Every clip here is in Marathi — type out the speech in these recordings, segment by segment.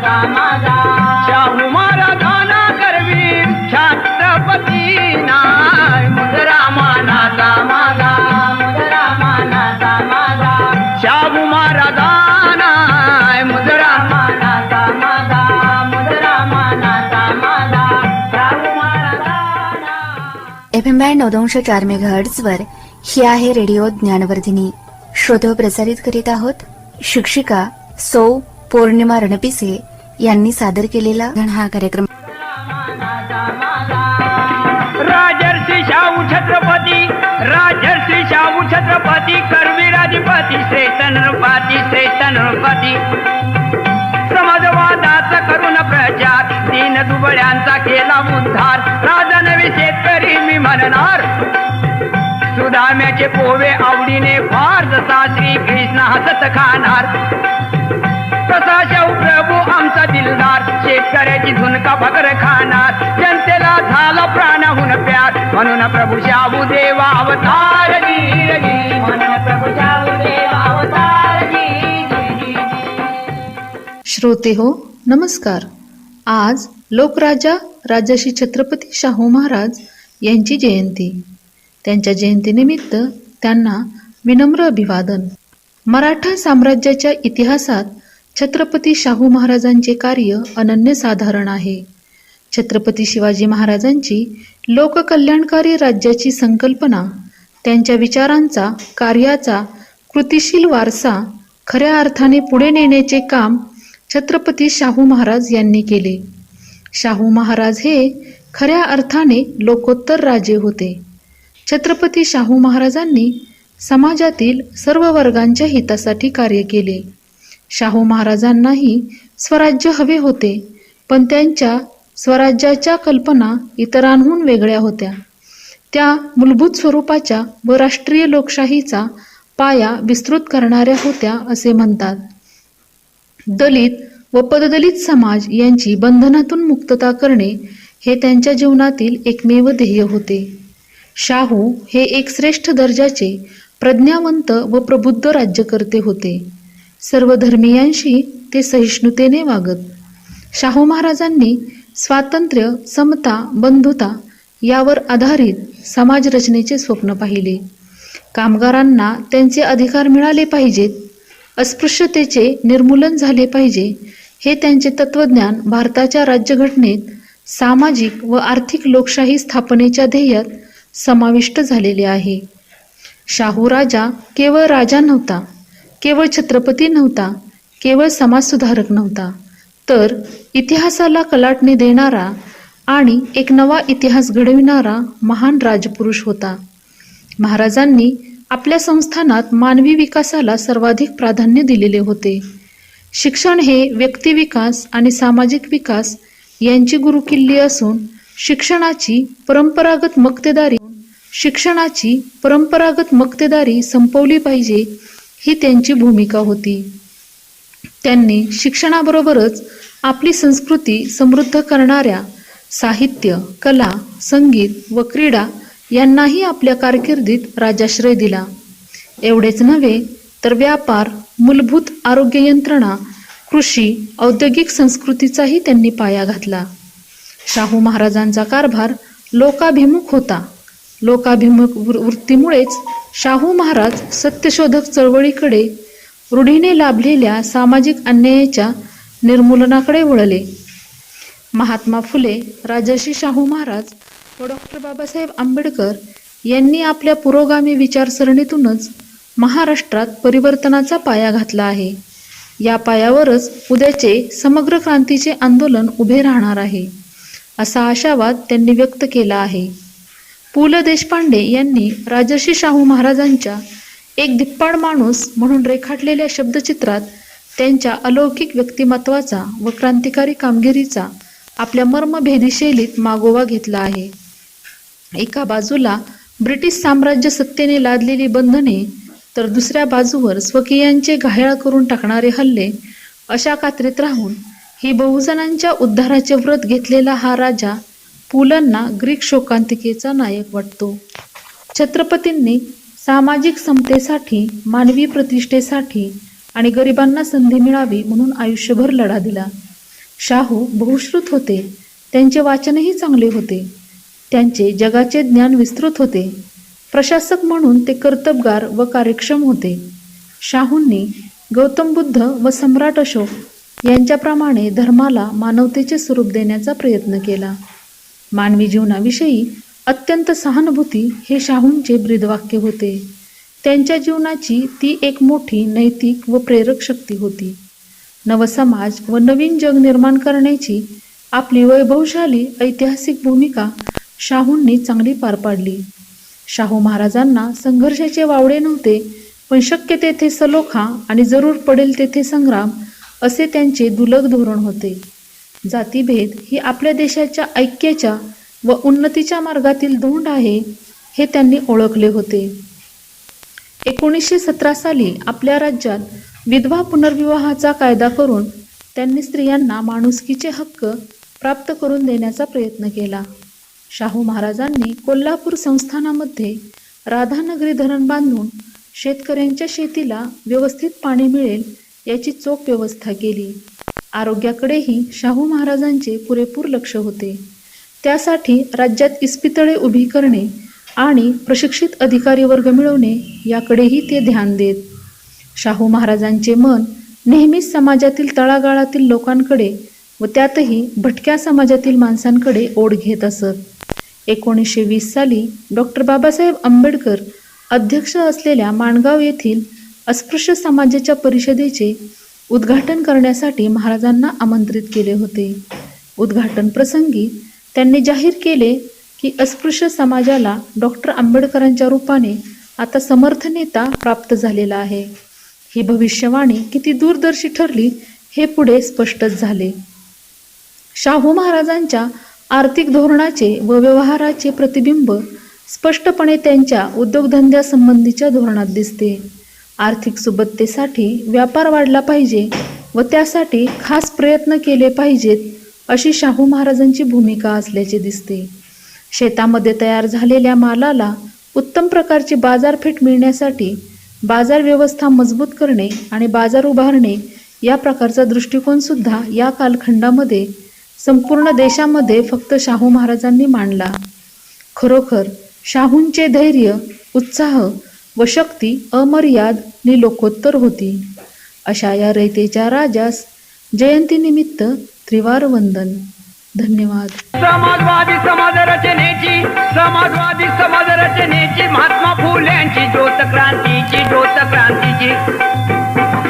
माझा शाहू महाराजांना करवी छत्रपती नाय मुजरा मानाचा माझा मुजरा मानाचा माझा शाहू महाराजांना मुजरा मानाचा माझा मुजरा मानाचा माझा शाहू महाराजांना. FM 92.4 मेगाहर्ट्झ वर ही आहे रेडिओ ज्ञानवर्धिनी. श्रोते प्रसारित करीत आहोत शिक्षिका सौ पौर्णिमा रणपिसे यांनी सादर केलेला हा कार्यक्रम. राजर्षी शाहू छत्रपती राजर्षी शाहू छत्रपती करवीराधिपती श्रेष्ठ नृपती समाजवादाचा करून प्रचार दीन दुबळ्यांचा केला उद्धार राजनवी शेतकरी मी म्हणणार सुदाम्याचे पोहे आवडीने फार जसा श्री कृष्ण हसत खाणार तसा शाहू प्रभू आमचा दिलदार शेतकऱ्याची झुणका भाकर खाणार जनतेला झाला प्राणाहून प्यार म्हणून प्रभू शाहू देवा अवतार जी म्हणून प्रभू शाहू देवा अवतार जी. श्रोते हो नमस्कार. आज लोकराजा राजर्षी छत्रपती शाहू महाराज यांची जयंती. त्यांच्या जयंतीनिमित्त त्यांना विनम्र अभिवादन. मराठा साम्राज्याच्या इतिहासात छत्रपती शाहू महाराजांचे कार्य अनन्यसाधारण आहे. छत्रपती शिवाजी महाराजांची लोककल्याणकारी राज्याची संकल्पना, त्यांच्या विचारांचा, कार्याचा कृतिशील वारसा खऱ्या अर्थाने पुढे नेण्याचे काम छत्रपती शाहू महाराज यांनी केले. शाहू महाराज हे खऱ्या अर्थाने लोकोत्तर राजे होते. छत्रपती शाहू महाराजांनी समाजातील सर्व वर्गांच्या हितासाठी कार्य केले. शाहू महाराजांनाही स्वराज्य हवे होते, पण त्यांच्या स्वराज्याच्या कल्पना इतरांहून वेगळ्या होत्या. त्या मूलभूत स्वरूपाच्या व राष्ट्रीय लोकशाहीचा पाया विस्तृत करणाऱ्या होत्या असे म्हणतात. दलित व पददलित समाज यांची बंधनातून मुक्तता करणे हे त्यांच्या जीवनातील एकमेव ध्येय होते. शाहू हे एक श्रेष्ठ दर्जाचे प्रज्ञावंत व प्रबुद्ध राज्यकर्ते होते. सर्व धर्मीयांशी ते सहिष्णुतेने वागत. शाहू महाराजांनी स्वातंत्र्य, समता, बंधुता यावर आधारित समाज रचनेचे स्वप्न पाहिले. कामगारांना त्यांचे अधिकार मिळाले पाहिजेत, अस्पृश्यतेचे निर्मूलन झाले पाहिजे हे त्यांचे तत्वज्ञान भारताच्या राज्यघटनेत सामाजिक व आर्थिक लोकशाही स्थापनेच्या ध्येयात समाविष्ट झालेले आहे. शाहू राजा केवळ राजा नव्हता, केवळ छत्रपती नव्हता, केवळ समाजसुधारक नव्हता, तर इतिहासाला कलाटणी देणारा आणि एक नवा इतिहास घडविणारा महान राजपुरुष होता. महाराजांनी आपल्या संस्थानात मानवी विकासाला सर्वाधिक प्राधान्य दिलेले होते. शिक्षण हे व्यक्तिविकास आणि सामाजिक विकास यांची गुरुकिल्ली असून शिक्षणाची परंपरागत मक्तेदारी संपवली पाहिजे ही त्यांची भूमिका होती. त्यांनी शिक्षणाबरोबरच आपली संस्कृती समृद्ध करणाऱ्या साहित्य, कला, संगीत व क्रीडा यांनाही आपल्या कारकिर्दीत राजाश्रय दिला. एवढेच नव्हे तर व्यापार, मूलभूत आरोग्य यंत्रणा, कृषी, औद्योगिक संस्कृतीचाही त्यांनी पाया घातला. शाहू महाराजांचा कारभार लोकाभिमुख होता. लोकाभिमुख वृत्तीमुळेच शाहू महाराज सत्यशोधक चळवळीकडे, रूढीने लाभलेल्या सामाजिक अन्यायाच्या निर्मूलनाकडे वळले. महात्मा फुले, राजर्षी शाहू महाराज व डॉक्टर बाबासाहेब आंबेडकर यांनी आपल्या पुरोगामी विचारसरणीतूनच महाराष्ट्रात परिवर्तनाचा पाया घातला आहे. या पायावरच उद्याचे समग्र क्रांतीचे आंदोलन उभे राहणार आहे, असा आशावाद त्यांनी व्यक्त केला आहे. पु ल देशपांडे यांनी राजर्षी शाहू महाराजांच्या एक धिप्पाड माणूस म्हणून रेखाटलेल्या शब्दचित्रात त्यांच्या अलौकिक व्यक्तिमत्वाचा व क्रांतिकारी कामगिरीचा आपल्या मर्मभेदी शैलीत मागोवा घेतला आहे. एका बाजूला ब्रिटिश साम्राज्य सत्तेने लादलेली बंधने, तर दुसऱ्या बाजूवर स्वकीयांचे घायाळ करून टाकणारे हल्ले, अशा कात्रीत राहून ही बहुजनांच्या उद्धाराचे व्रत घेतलेला हा राजा पुलंना ग्रीक शोकांतिकेचा नायक वाटतो. छत्रपतींनी सामाजिक समतेसाठी, मानवी प्रतिष्ठेसाठी आणि गरिबांना संधी मिळावी म्हणून आयुष्यभर लढा दिला. शाहू बहुश्रुत होते. त्यांचे वाचनही चांगले होते. त्यांचे जगाचे ज्ञान विस्तृत होते. प्रशासक म्हणून ते कर्तबगार व कार्यक्षम होते. शाहूंनी गौतम बुद्ध व सम्राट अशोक यांच्याप्रमाणे धर्माला मानवतेचे स्वरूप देण्याचा प्रयत्न केला. मानवी जीवनाविषयी अत्यंत सहानुभूती हे शाहूंचे ब्रीदवाक्य होते. त्यांच्या जीवनाची ती एक मोठी नैतिक व प्रेरक शक्ती होती. नवसमाज व नवीन जग निर्माण करण्याची आपली वैभवशाली ऐतिहासिक भूमिका शाहूंनी चांगली पार पाडली. शाहू महाराजांना संघर्षाचे वावडे नव्हते, पण शक्य तेथे सलोखा आणि जरूर पडेल तेथे संग्राम असे त्यांचे दुलग धोरण होते. जातीभेद ही आपल्या देशाच्या ऐक्याच्या व उन्नतीच्या मार्गातील धोंड आहे हे त्यांनी ओळखले होते. 1917 साली आपल्या राज्यात विधवा पुनर्विवाहाचा कायदा करून त्यांनी स्त्रियांना माणुसकीचे हक्क प्राप्त करून देण्याचा प्रयत्न केला. शाहू महाराजांनी कोल्हापूर संस्थानामध्ये राधानगरी धरण बांधून शेतकऱ्यांच्या शेतीला व्यवस्थित पाणी मिळेल याची चोख व्यवस्था केली. आरोग्याकडेही शाहू महाराजांचे पुरेपूर लक्ष होते. त्यासाठी राज्यात इस्पितळे उभी करणे आणि प्रशिक्षित अधिकारी वर्ग मिळवणे याकडेही ते ध्यान देत. शाहू महाराजांचे मन नेहमीच समाजातील तळागाळातील लोकांकडे व त्यातही भटक्या समाजातील माणसांकडे ओढ घेत असत. 1920 साली डॉक्टर बाबासाहेब आंबेडकर अध्यक्ष असलेल्या माणगाव येथील अस्पृश्य समाजाच्या परिषदेचे उद्घाटन करण्यासाठी महाराजांना आमंत्रित केले होते. उद्घाटन प्रसंगी त्यांनी जाहीर केले की अस्पृश्य समाजाला डॉक्टर आंबेडकरांच्या रूपाने आता समर्थ नेता प्राप्त झालेला आहे. ही भविष्यवाणी किती दूरदर्शी ठरली हे पुढे स्पष्टच झाले. शाहू महाराजांच्या आर्थिक धोरणाचे व व्यवहाराचे प्रतिबिंब स्पष्टपणे त्यांच्या उद्योगधंद्यासंबंधीच्या धोरणात दिसते. आर्थिक सुबत्तेसाठी व्यापार वाढला पाहिजे व त्यासाठी खास प्रयत्न केले पाहिजेत अशी शाहू महाराजांची भूमिका असल्याचे दिसते. शेतामध्ये तयार झालेल्या मालाला उत्तम प्रकारची बाजारपेठ मिळण्यासाठी बाजार व्यवस्था मजबूत करणे आणि बाजार उभारणे या प्रकारचा दृष्टिकोन सुद्धा या कालखंडामध्ये संपूर्ण देशामध्ये फक्त शाहू महाराजांनी मांडला. खरोखर शाहूंचे धैर्य, उत्साह व शक्ती अमर्याद नि लोकोत्तर होती. अशा या रयतेच्या राजास जयंतीनिमित्त त्रिवार वंदन. धन्यवाद. समाजवादी समाज रचनेची महात्मा फुल्यांची ज्योत क्रांतीची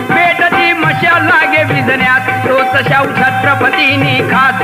पेटती मशाल लागे विझण्यात तोच शाहू छत्रपतींनी खास